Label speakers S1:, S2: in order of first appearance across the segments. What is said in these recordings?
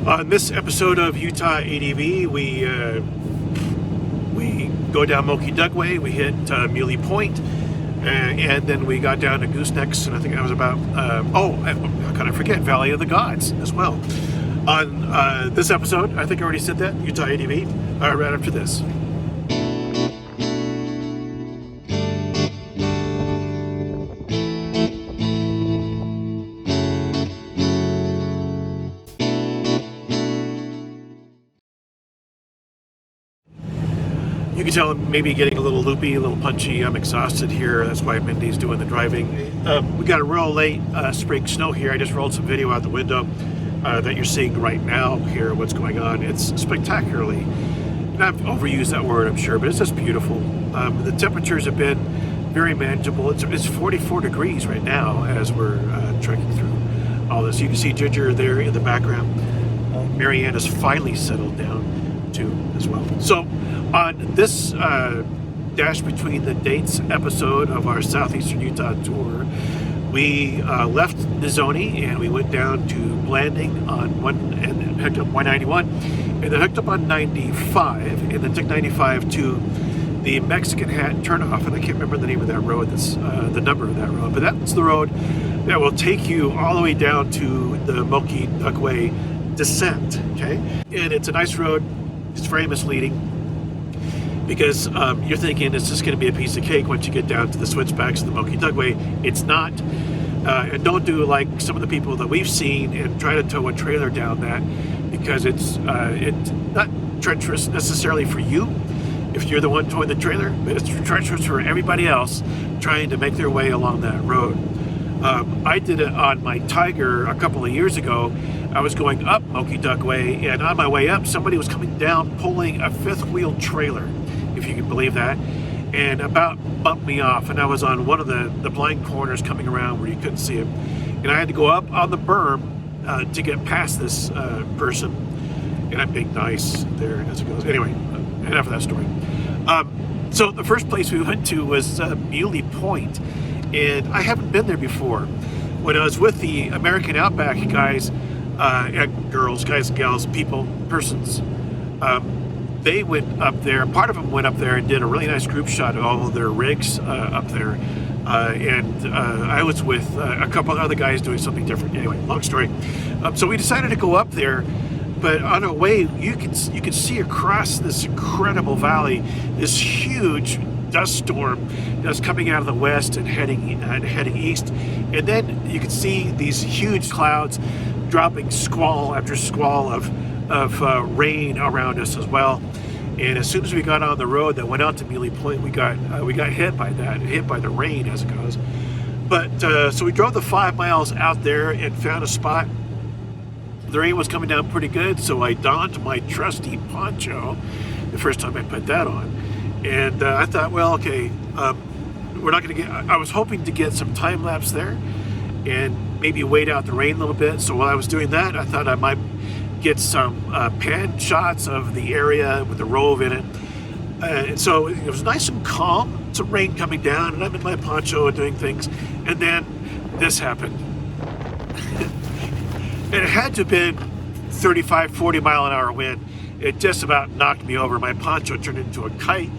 S1: On this episode of Utah ADV, we go down Moki Dugway, we hit Muley Point, and then we got down to Goosenecks, and I think that was about, how can I forget, Valley of the Gods as well. On this episode, I think I already said that, Utah ADV, right after this. You can tell I'm maybe getting a little loopy, a little punchy. I'm exhausted here. That's why Mindy's doing the driving. We got a real late spring snow here. I just rolled some video out the window that you're seeing right now here, what's going on. It's spectacularly, and I've overused that word, I'm sure, but it's just beautiful. The temperatures have been very manageable. It's 44 degrees right now as we're trekking through all this. You can see Ginger there in the background. Marianne has finally settled down too as well. So on this Dash Between the Dates episode of our Southeastern Utah tour, we left Nizoni and we went down to Blanding on and hooked up 191, and then hooked up on 95, and then took 95 to the Mexican Hat turnoff, and I can't remember the name of that road. That's the number of that road, but that's the road that will take you all the way down to the Moki Dugway descent. Okay, and it's a nice road. It's very misleading, because you're thinking it's just going to be a piece of cake once you get down to the switchbacks of the Moki Dugway. It's not. And don't do like some of the people that we've seen and try to tow a trailer down that, because it's not treacherous necessarily for you if you're the one towing the trailer, but it's treacherous for everybody else trying to make their way along that road. I did it on my Tiger a couple of years ago. I was going up Moki Dugway, and on my way up, somebody was coming down pulling a fifth-wheel trailer, if you can believe that, and about bumped me off, and I was on one of the blind corners coming around where you couldn't see him, and I had to go up on the berm to get past this person, and I'm being nice there as it goes. Anyway, enough of that story. So the first place we went to was Muley Point, and I haven't been there before. When I was with the American OUTBACK guys, and girls, guys and gals, persons, they went up there. Part of them went up there and did a really nice group shot of all of their rigs up there, and I was with a couple of other guys doing something different. Anyway, long story. So we decided to go up there, but on our way, you can see across this incredible valley this huge dust storm that's coming out of the west and heading east, and then you can see these huge clouds dropping squall after squall of rain around us as well. And as soon as we got on the road that went out to Muley Point, we got hit by the rain as it goes. But so we drove the 5 miles out there and found a spot. The rain was coming down pretty good, so I donned my trusty poncho the first time I put that on. And I thought, well, okay, we're not going to get. I was hoping to get some time lapse there, and maybe wait out the rain a little bit. So while I was doing that, I thought I might get some pan shots of the area with the Rove in it. And so it was nice and calm, some rain coming down, and I'm in my poncho and doing things. And then this happened. And it had to have been 35, 40 mile an hour wind. It just about knocked me over. My poncho turned into a kite,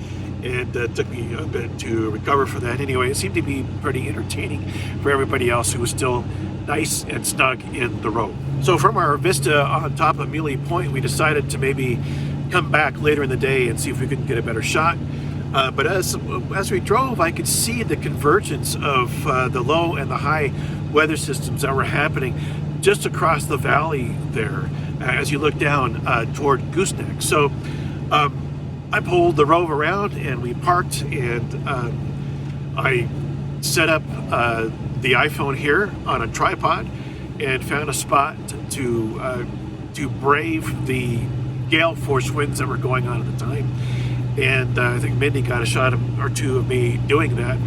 S1: and it took me a bit to recover for that. Anyway, it seemed to be pretty entertaining for everybody else who was still nice and snug in the road. So from our vista on top of Muley Point, we decided to maybe come back later in the day and see if we could get a better shot. But as we drove, I could see the convergence of the low and the high weather systems that were happening just across the valley there as you look down toward Goosenecks. So I pulled the Rove around and we parked, and I set up the iPhone here on a tripod and found a spot to brave the gale force winds that were going on at the time. And I think Mindy got a shot or two of me doing that.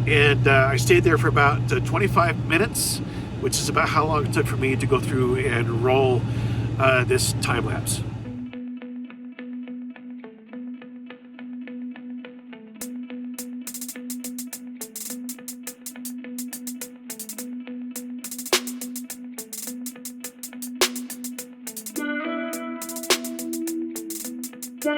S1: And I stayed there for about 25 minutes, which is about how long it took for me to go through and roll this time lapse. Feeling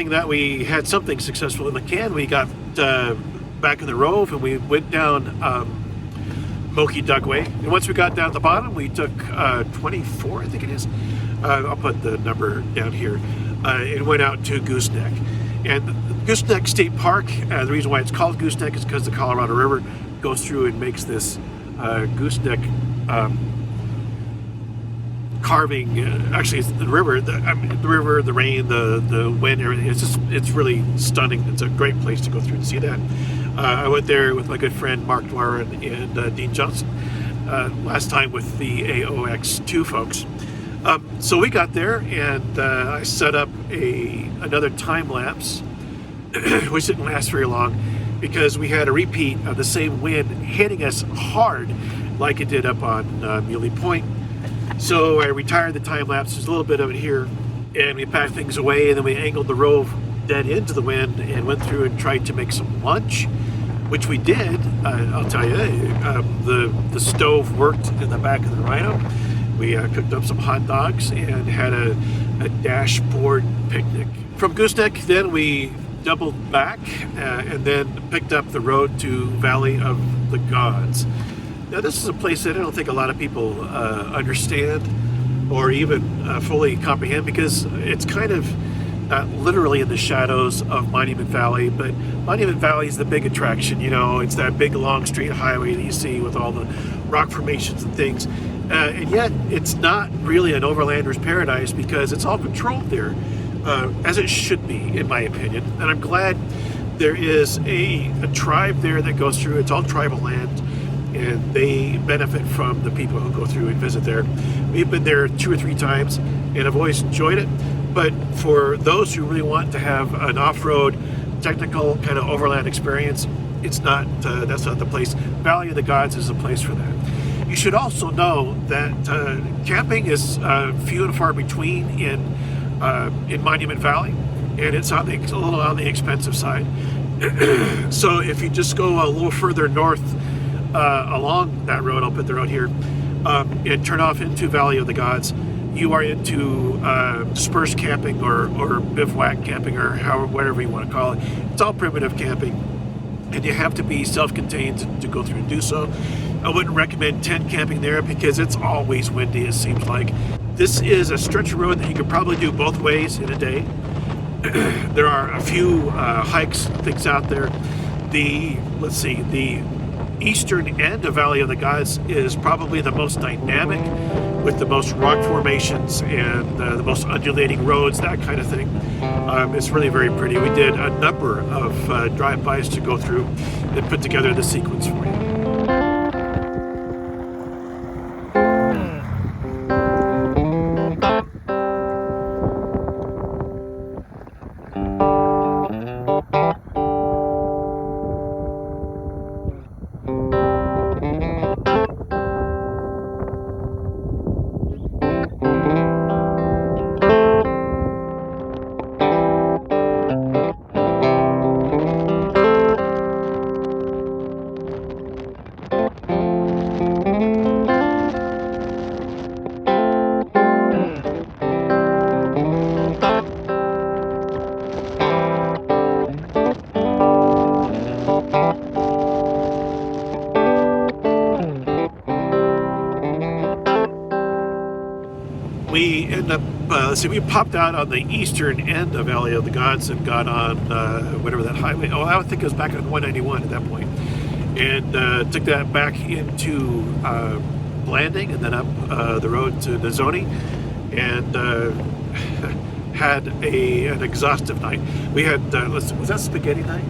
S1: that we had something successful in the can, we got back in the Rove and we went down Moki Dugway. And once we got down at the bottom, we took 24, I think it is. I'll put the number down here. And went out to Gooseneck. And Goosenecks State Park, the reason why it's called Gooseneck is because the Colorado River goes through and makes this gooseneck carving. Actually, it's the river, the river, the rain, the wind, everything. It's really stunning. It's a great place to go through to see that. I went there with my good friend Mark Dwyer and Dean Johnson last time with the AOX2 folks. So we got there and I set up another time lapse, which didn't last very long because we had a repeat of the same wind hitting us hard like it did up on Muley Point. So I retired the time lapse. There's a little bit of it here, and we packed things away, and then we angled the Rove dead into the wind and went through and tried to make some lunch, which we did. I'll tell you, the stove worked in the back of the Rhino. We cooked up some hot dogs and had a dashboard picnic. From Gooseneck, then we doubled back and then picked up the road to Valley of the Gods. Now, this is a place that I don't think a lot of people understand or even fully comprehend because it's kind of not literally in the shadows of Monument Valley, but Monument Valley is the big attraction. You know, it's that big long straight highway that you see with all the rock formations and things. And yet, it's not really an overlander's paradise because it's all controlled there, as it should be, in my opinion. And I'm glad there is a tribe there that goes through. It's all tribal land. And they benefit from the people who go through and visit there. We've been there 2 or 3 times and have always enjoyed it. But for those who really want to have an off-road, technical kind of overland experience, it's not. That's not the place. Valley of the Gods is a place for that. You should also know that camping is few and far between in Monument Valley, and it's a little on the expensive side. So if you just go a little further north along that road, I'll put the road here, and turn off into Valley of the Gods, you are into dispersed camping or bivouac camping or whatever you want to call it. It's all primitive camping, and you have to be self-contained to go through and do so. I wouldn't recommend tent camping there because it's always windy, it seems like. This is a stretch of road that you could probably do both ways in a day. There are a few hikes, things out there. The eastern end of Valley of the Gods is probably the most dynamic, with the most rock formations and the most undulating roads, that kind of thing. It's really very pretty. We did a number of drive-bys to go through and put together the sequence for you. We end up, we popped out on the eastern end of Valley of the Gods and got on whatever that highway, I think it was back on 191 at that point, and took that back into Blanding and then up the road to Nizoni, and had an exhaustive night. We had, was that spaghetti night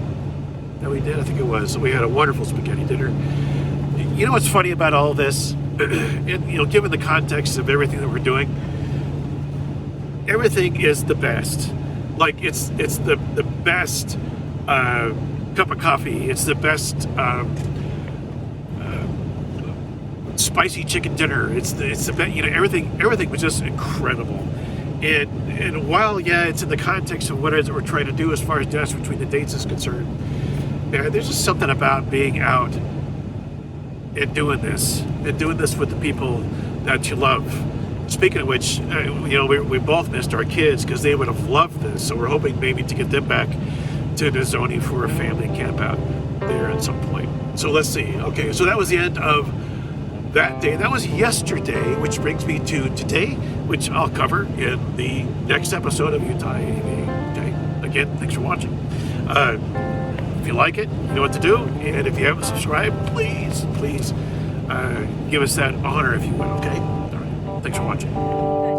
S1: that we did? I think it was. So we had a wonderful spaghetti dinner. You know what's funny about all this? And, given the context of everything that we're doing, everything is the best. Like it's the best cup of coffee. It's the best spicy chicken dinner. It's the best. Everything was just incredible. And while, yeah, it's in the context of what it is that we're trying to do as far as Dash Between the Dates is concerned, yeah, there's just something about being out and doing this with the people that you love. Speaking of which, we both missed our kids because they would have loved this. So we're hoping maybe to get them back to Nizoni for a family camp out there at some point. So let's see. Okay, so that was the end of that day. That was yesterday, which brings me to today, which I'll cover in the next episode of UTADV. Okay, again, thanks for watching. If you like it, you know what to do. And if you haven't subscribed, please give us that honor if you would, okay? All right, thanks for watching.